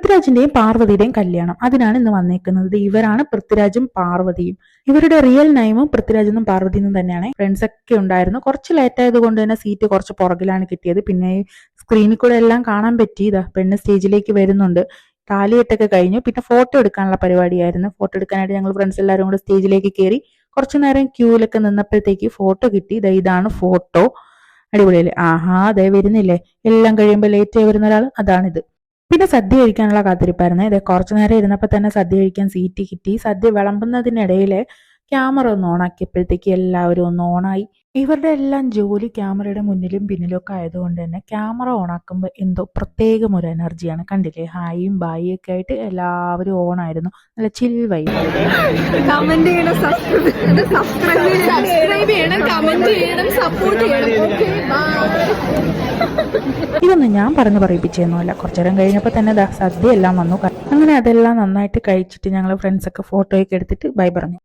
പൃഥ്വിരാജിന്റെയും പാർവതിയുടെയും കല്യാണം. അതിനാണ് ഇന്ന് വന്നേക്കുന്നത്. ഇവരാണ് പൃഥ്വിരാജും പാർവതിയും. ഇവരുടെ റിയൽ നെയിമും പൃഥ്വിരാജെന്നും പാർവതി എന്നും തന്നെയാണ്. ഫ്രണ്ട്സ് ഒക്കെ ഉണ്ടായിരുന്നു. കുറച്ച് ലേറ്റ് ആയത് കൊണ്ട് തന്നെ സീറ്റ് കുറച്ച് പുറകിലാണ് കിട്ടിയത്. പിന്നെ സ്ക്രീനിൽ കൂടെ എല്ലാം കാണാൻ പറ്റി. ഇതാ പെണ്ണ് സ്റ്റേജിലേക്ക് വരുന്നുണ്ട്. താലികെട്ടൊക്കെ കഴിഞ്ഞു. പിന്നെ ഫോട്ടോ എടുക്കാനുള്ള പരിപാടിയായിരുന്നു. ഫോട്ടോ എടുക്കാനായിട്ട് ഞങ്ങൾ ഫ്രണ്ട്സ് എല്ലാവരും കൂടെ സ്റ്റേജിലേക്ക് കയറി കുറച്ചു നേരം ക്യൂവിലൊക്കെ നിന്നപ്പോഴത്തേക്ക് ഫോട്ടോ കിട്ടി. ഇതാണ് ഫോട്ടോ. അടിപൊളിയല്ലേ? ആഹാ, അതേ വരുന്നില്ലേ? എല്ലാം കഴിയുമ്പോൾ ലേറ്റ് ആയി വരുന്ന ഒരാൾ, അതാണിത്. പിന്നെ സദ്യ കഴിക്കാനുള്ള കാത്തിരിപ്പായിരുന്നു. ഇത് കുറച്ചു നേരം ഇരുന്നപ്പോൾ തന്നെ സദ്യ കഴിക്കാൻ സീറ്റ് കിട്ടി. സദ്യ വിളമ്പുന്നതിനിടയിൽ ക്യാമറ ഒന്ന് ഓണാക്കിയപ്പോഴത്തേക്ക് എല്ലാവരും ഒന്ന് ഓണായി. ഇവരുടെ എല്ലാം ജോലി ക്യാമറയുടെ മുന്നിലും പിന്നിലും ഒക്കെ ആയതുകൊണ്ട് തന്നെ ക്യാമറ ഓണാക്കുമ്പോൾ എന്തോ പ്രത്യേകം ഒരു എനർജിയാണ്. കണ്ടില്ലേ? ഹായും ബായും ഒക്കെ ആയിട്ട് എല്ലാവരും ഓണായിരുന്നു. നല്ല ചിൽ വൈബ്. കമന്റ് ചെയ്യണം, സബ്സ്ക്രൈബ് ചെയ്യണം, കമന്റ് ചെയ്യണം, സപ്പോർട്ട് ചെയ്യണം. ഇതൊന്നും ഞാൻ പറഞ്ഞു പറയിപ്പിച്ചൊന്നുമല്ല. കുറച്ചു നേരം കഴിഞ്ഞപ്പോൾ തന്നെ സദ്യ എല്ലാം വന്നു. അങ്ങനെ അതെല്ലാം നന്നായിട്ട് കഴിച്ചിട്ട് ഞങ്ങൾ ഫ്രണ്ട്സൊക്കെ ഫോട്ടോയൊക്കെ എടുത്തിട്ട് ബൈ പറഞ്ഞു.